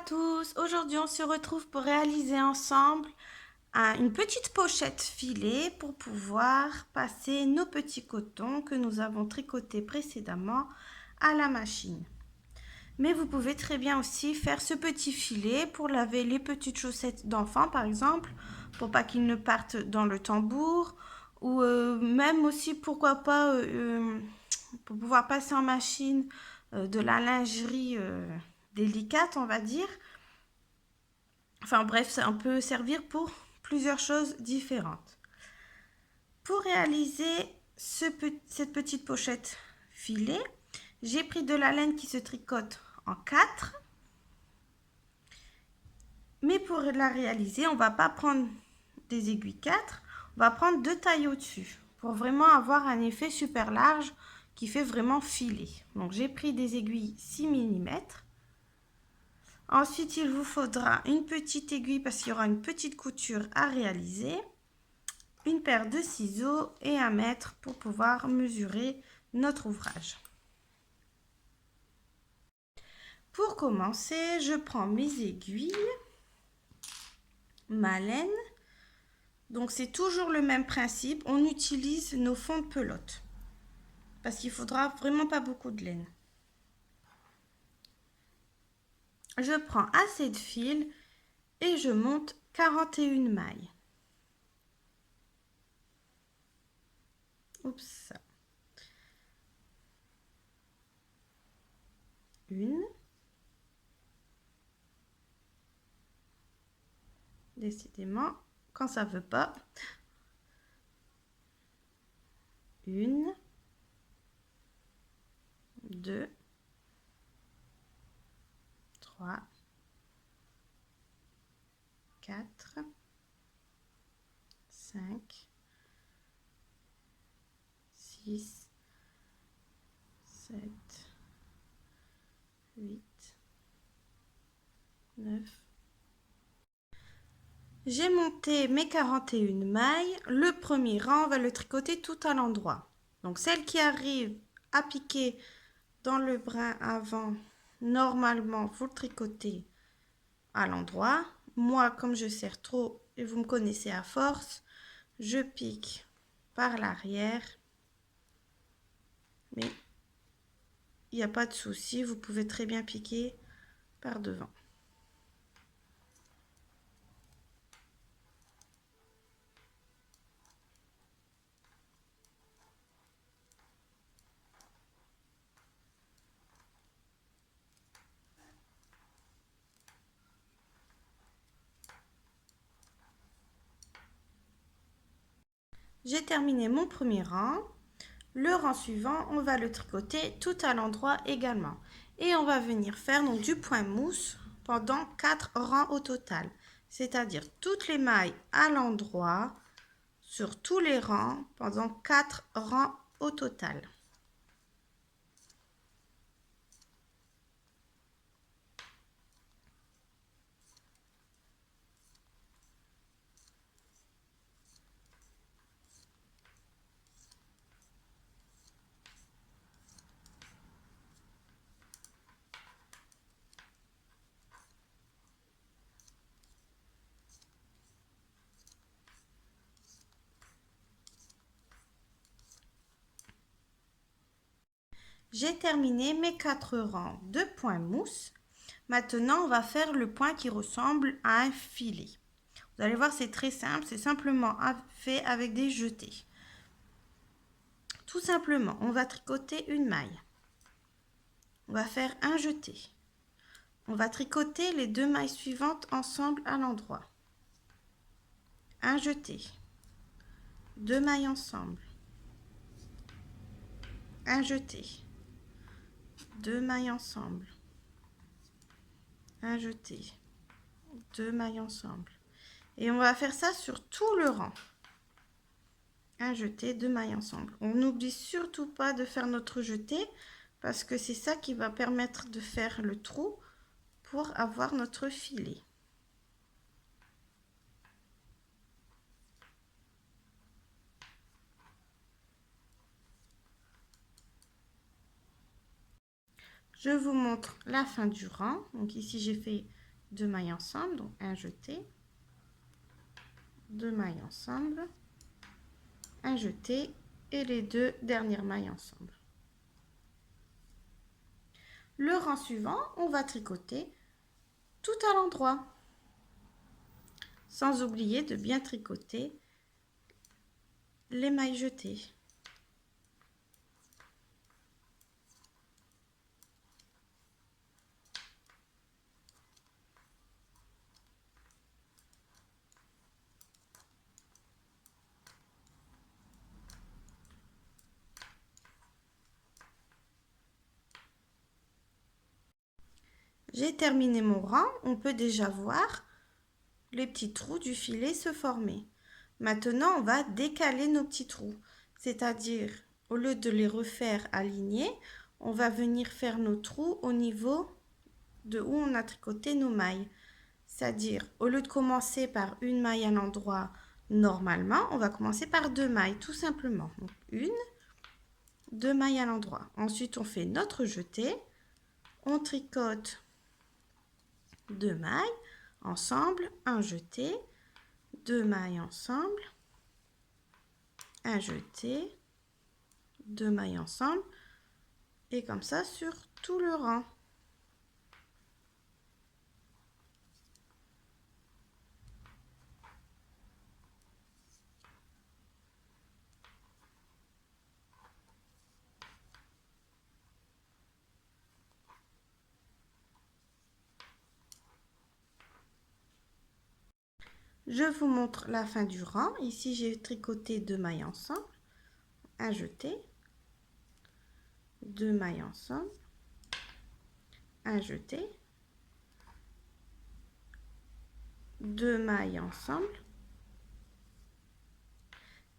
tous, aujourd'hui on se retrouve pour réaliser ensemble une petite pochette filée pour pouvoir passer nos petits cotons que nous avons tricotés précédemment à la machine. Mais vous pouvez très bien aussi faire ce petit filet pour laver les petites chaussettes d'enfants par exemple, pour pas qu'ils ne partent dans le tambour, ou même aussi pourquoi pas pour pouvoir passer en machine de la lingerie délicate on va dire. Enfin bref, ça peut servir pour plusieurs choses différentes. Pour réaliser cette petite pochette filet, j'ai pris de la laine qui se tricote en 4. Mais pour la réaliser, on ne va pas prendre des aiguilles 4, on va prendre 2 tailles au-dessus pour vraiment avoir un effet super large qui fait vraiment filet. Donc j'ai pris des aiguilles 6 mm. Ensuite, il vous faudra une petite aiguille parce qu'il y aura une petite couture à réaliser, une paire de ciseaux et un mètre pour pouvoir mesurer notre ouvrage. Pour commencer, je prends mes aiguilles, ma laine. Donc c'est toujours le même principe, on utilise nos fonds de pelote parce qu'il faudra vraiment pas beaucoup de laine. Je prends assez de fil et je monte 41 mailles. Oups. Une. Décidément, quand ça veut pas. Une. Deux. Trois. 4, 5, 6, 7, 8, 9. J'ai monté mes 41 mailles. Le premier rang, on va le tricoter tout à l'endroit. Donc celle qui arrive à piquer dans le brin avant, normalement, vous le tricotez à l'endroit. Moi, comme je serre trop, et vous me connaissez à force, je pique par l'arrière. Mais il n'y a pas de souci, vous pouvez très bien piquer par devant. J'ai terminé mon premier rang. Le rang suivant, on va le tricoter tout à l'endroit également. Et on va venir faire donc du point mousse pendant 4 rangs au total. C'est-à-dire toutes les mailles à l'endroit sur tous les rangs pendant 4 rangs au total. J'ai terminé mes 4 rangs de point mousse. Maintenant, on va faire le point qui ressemble à un filet. Vous allez voir, c'est très simple, c'est simplement fait avec des jetés. Tout simplement, on va tricoter une maille. On va faire un jeté. On va tricoter les 2 mailles suivantes ensemble à l'endroit. Un jeté. 2 mailles ensemble. Un jeté. 2 mailles ensemble. Un jeté. 2 mailles ensemble. Et on va faire ça sur tout le rang. Un jeté, 2 mailles ensemble. On n'oublie surtout pas de faire notre jeté parce que c'est ça qui va permettre de faire le trou pour avoir notre filet. Je vous montre la fin du rang. Donc ici, j'ai fait 2 mailles ensemble, donc un jeté, 2 mailles ensemble, un jeté et les 2 dernières mailles ensemble. Le rang suivant, on va tricoter tout à l'endroit, sans oublier de bien tricoter les mailles jetées. J'ai terminé mon rang, on peut déjà voir les petits trous du filet se former. Maintenant, on va décaler nos petits trous, c'est-à-dire au lieu de les refaire alignés, on va venir faire nos trous au niveau de où on a tricoté nos mailles. C'est-à-dire, au lieu de commencer par une maille à l'endroit normalement, on va commencer par 2 mailles, tout simplement. Donc, 1, 2 mailles à l'endroit. Ensuite, on fait notre jeté, on tricote 2 mailles ensemble, un jeté, 2 mailles ensemble, un jeté, 2 mailles ensemble, et comme ça sur tout le rang. Je vous montre la fin du rang. Ici, j'ai tricoté 2 mailles ensemble, un jeté, 2 mailles ensemble, un jeté, 2 mailles ensemble,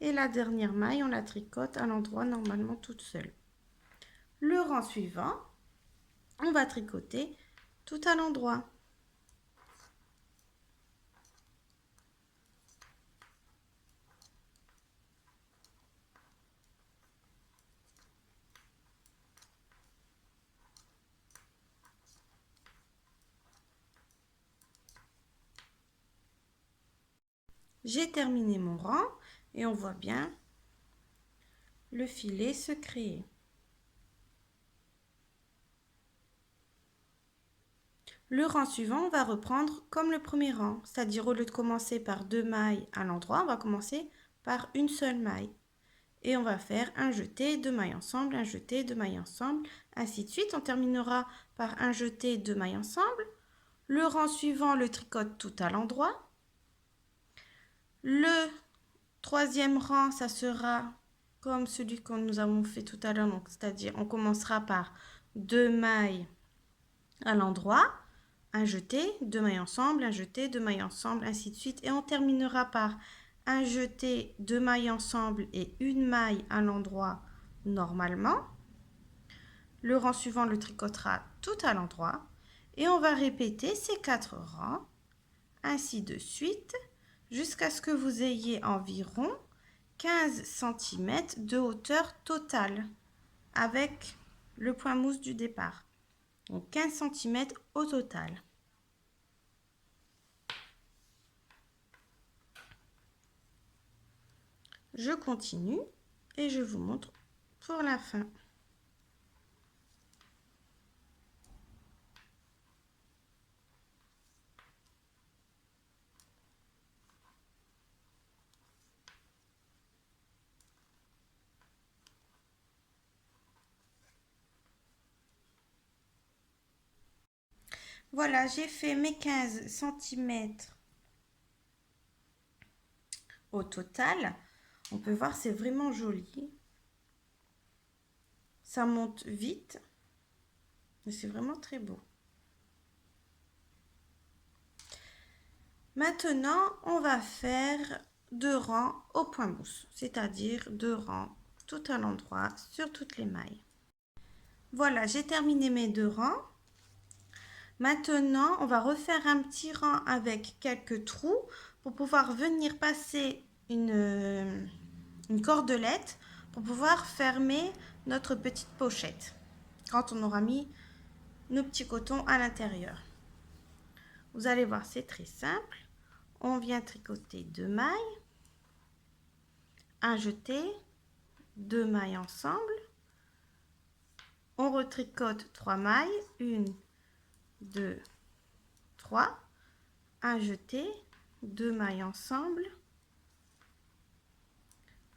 et la dernière maille, on la tricote à l'endroit normalement toute seule. Le rang suivant, on va tricoter tout à l'endroit. J'ai terminé mon rang et on voit bien le filet se créer. Le rang suivant, on va reprendre comme le premier rang, c'est-à-dire au lieu de commencer par 2 mailles à l'endroit, on va commencer par une seule maille. Et on va faire un jeté, 2 mailles ensemble, un jeté, 2 mailles ensemble, ainsi de suite. On terminera par un jeté, 2 mailles ensemble. Le rang suivant, le tricote tout à l'endroit. Le troisième rang, ça sera comme celui que nous avons fait tout à l'heure, c'est-à-dire on commencera par 2 mailles à l'endroit, un jeté, 2 mailles ensemble, un jeté, 2 mailles ensemble, ainsi de suite. Et on terminera par un jeté, 2 mailles ensemble et une maille à l'endroit normalement. Le rang suivant le tricotera tout à l'endroit. Et on va répéter ces 4 rangs, ainsi de suite, jusqu'à ce que vous ayez environ 15 cm de hauteur totale avec le point mousse du départ. Donc 15 cm au total. Je continue et je vous montre pour la fin. Voilà, j'ai fait mes 15 cm au total. On peut voir, c'est vraiment joli. Ça monte vite. C'est vraiment très beau. Maintenant, on va faire 2 rangs au point mousse, c'est-à-dire 2 rangs tout à l'endroit sur toutes les mailles. Voilà, j'ai terminé mes 2 rangs. Maintenant, on va refaire un petit rang avec quelques trous pour pouvoir venir passer une cordelette pour pouvoir fermer notre petite pochette quand on aura mis nos petits cotons à l'intérieur. Vous allez voir, c'est très simple. On vient tricoter 2 mailles, un jeté, 2 mailles ensemble. On retricote 3 mailles, 1, 2, 3, un jeté, 2 mailles ensemble,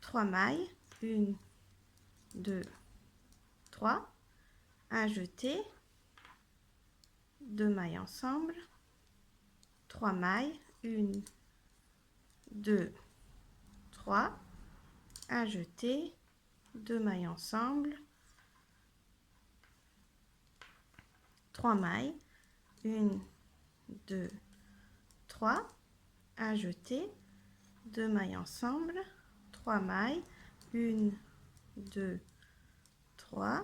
3 mailles, 1, 2, 3, un jeté, 2 mailles ensemble, 3 mailles, 1, 2, 3, un jeté, 2 mailles ensemble, 3 mailles, 1, 2, 3, un jeté, 2 mailles ensemble, 3 mailles, 1, 2, 3,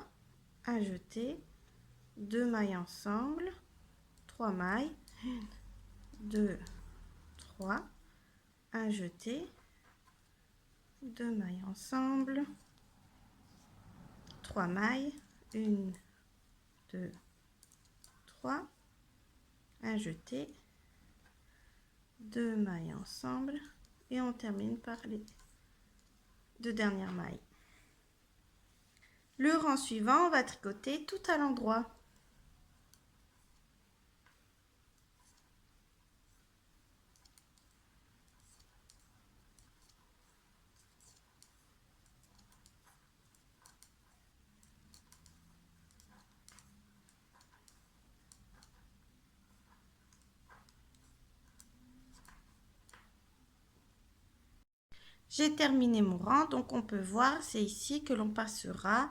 un jeté, 2 mailles ensemble, 3 mailles, 1, 2, 3, un jeté, 2 mailles ensemble, 3 mailles, 1, 2, 3, un jeté, 2 mailles ensemble et on termine par les 2 dernières mailles. Le rang suivant, on va tricoter tout à l'endroit. J'ai terminé mon rang, donc on peut voir, c'est ici que l'on passera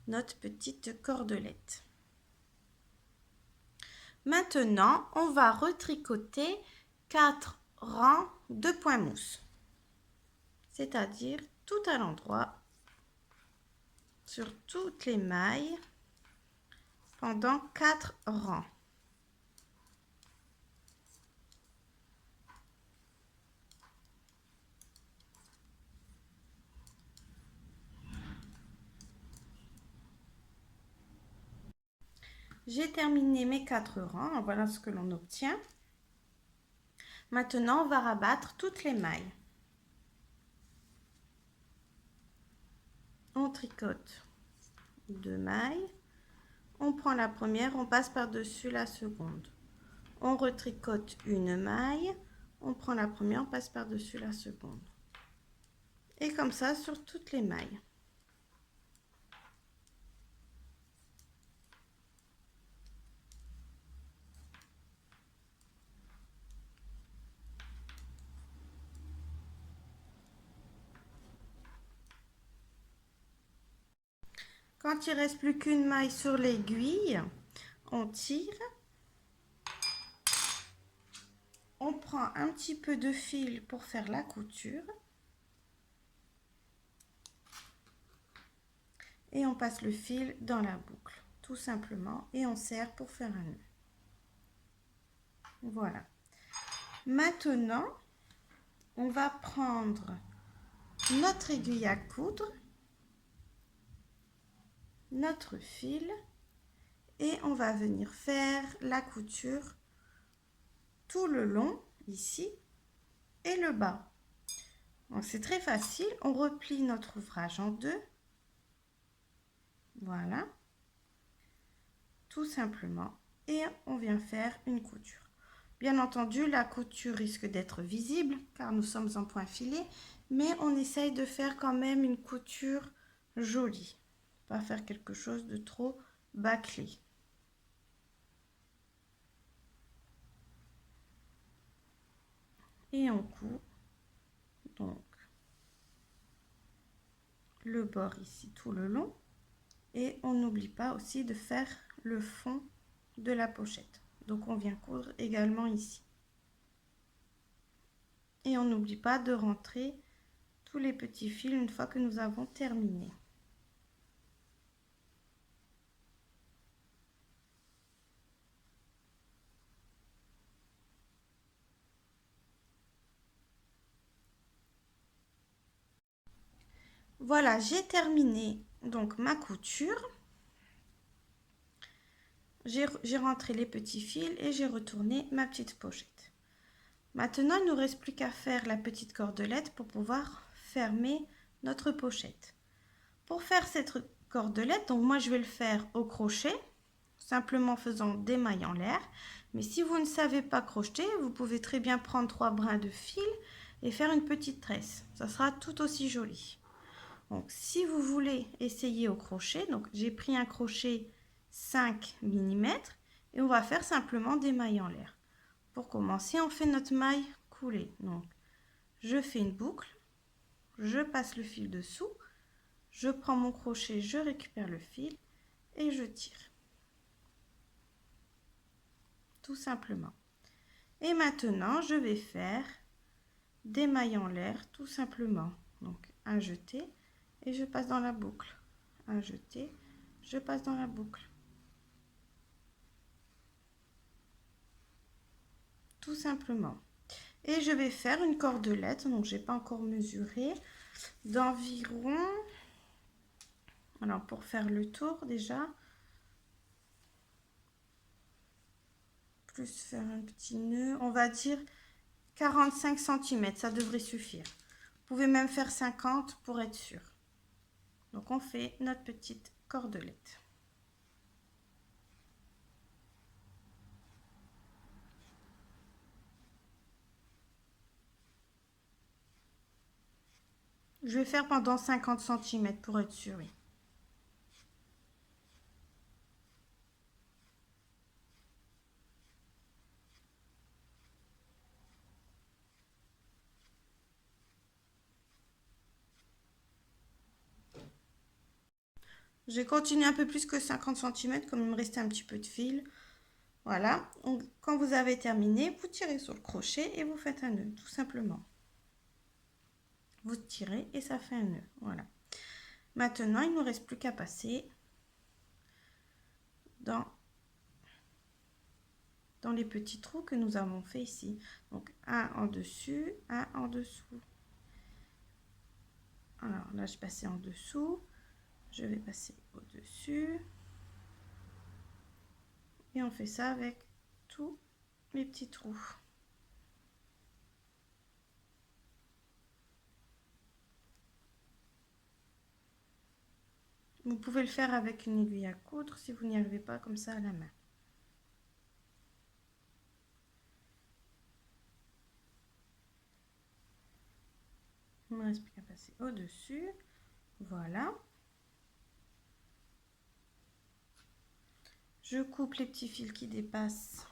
notre petite cordelette. Maintenant, on va retricoter 4 rangs de points mousse, c'est-à-dire tout à l'endroit, sur toutes les mailles, pendant 4 rangs. J'ai terminé mes 4 rangs, voilà ce que l'on obtient. Maintenant, on va rabattre toutes les mailles. On tricote 2 mailles. On prend la première, on passe par-dessus la seconde. On retricote une maille. On prend la première, on passe par-dessus la seconde. Et comme ça sur toutes les mailles. Quand il ne reste plus qu'une maille sur l'aiguille, on tire. On prend un petit peu de fil pour faire la couture. Et on passe le fil dans la boucle, tout simplement. Et on serre pour faire un nœud. Voilà. Maintenant, on va prendre notre aiguille à coudre, notre fil, et on va venir faire la couture tout le long, ici, et le bas. Donc c'est très facile, on replie notre ouvrage en deux. Voilà. Tout simplement. Et on vient faire une couture. Bien entendu, la couture risque d'être visible car nous sommes en point filé, mais on essaye de faire quand même une couture jolie. Pas faire quelque chose de trop bâclé. Et on coud donc le bord ici tout le long. Et on n'oublie pas aussi de faire le fond de la pochette. Donc on vient coudre également ici. Et on n'oublie pas de rentrer tous les petits fils une fois que nous avons terminé. Voilà, j'ai terminé donc ma couture. j'ai rentré les petits fils et j'ai retourné ma petite pochette. Maintenant, il ne nous reste plus qu'à faire la petite cordelette pour pouvoir fermer notre pochette. Pour faire cette cordelette, donc moi je vais le faire au crochet, simplement en faisant des mailles en l'air. Mais si vous ne savez pas crocheter, vous pouvez très bien prendre 3 brins de fil et faire une petite tresse. Ça sera tout aussi joli. Donc si vous voulez essayer au crochet, donc j'ai pris un crochet 5 mm et on va faire simplement des mailles en l'air. Pour commencer, on fait notre maille coulée. Donc je fais une boucle, je passe le fil dessous, je prends mon crochet, je récupère le fil et je tire. Tout simplement. Et maintenant, je vais faire des mailles en l'air, tout simplement. Donc, un jeté et je passe dans la boucle. Un jeté, je passe dans la boucle. Tout simplement. Et je vais faire une cordelette, donc j'ai pas encore mesuré, d'environ... Alors, pour faire le tour déjà, plus faire un petit nœud, on va dire 45 cm, ça devrait suffire. Vous pouvez même faire 50 pour être sûr. Donc on fait notre petite cordelette. Je vais faire pendant 50 cm pour être sûr. Oui. Je vais continuer un peu plus que 50 cm comme il me restait un petit peu de fil. Voilà, donc, quand vous avez terminé, vous tirez sur le crochet et vous faites un nœud, tout simplement. Vous tirez et ça fait un nœud, voilà. Maintenant, il ne nous reste plus qu'à passer dans les petits trous que nous avons fait ici. Donc, un en dessus, un en dessous. Alors là, je passais en dessous, je vais passer au-dessus. Et on fait ça avec tous les petits trous. Vous pouvez le faire avec une aiguille à coudre si vous n'y arrivez pas comme ça à la main. Il ne me reste plus qu'à passer au-dessus. Voilà. Je coupe les petits fils qui dépassent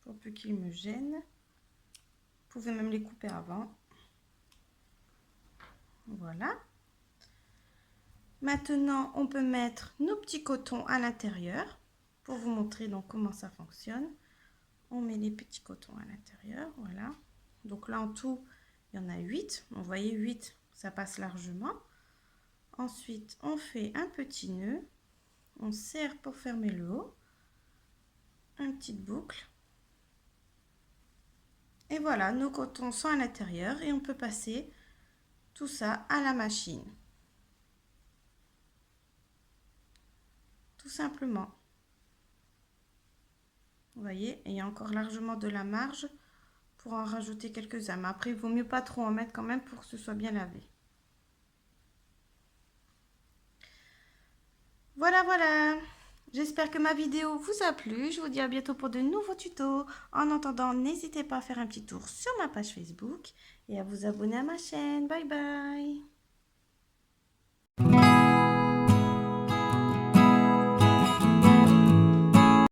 pour peu qu'ils me gênent. Vous pouvez même les couper avant. Voilà. Maintenant, on peut mettre nos petits cotons à l'intérieur pour vous montrer donc comment ça fonctionne. On met les petits cotons à l'intérieur, voilà. Donc là, en tout, il y en a 8. Vous voyez, 8, ça passe largement. Ensuite, on fait un petit nœud. On serre pour fermer le haut. Une petite boucle. Et voilà, nos cotons sont à l'intérieur et on peut passer tout ça à la machine. Tout simplement. Vous voyez, il y a encore largement de la marge pour en rajouter quelques-uns. Mais après, il vaut mieux pas trop en mettre quand même pour que ce soit bien lavé. Voilà, voilà. J'espère que ma vidéo vous a plu. Je vous dis à bientôt pour de nouveaux tutos. En attendant, n'hésitez pas à faire un petit tour sur ma page Facebook et à vous abonner à ma chaîne. Bye bye.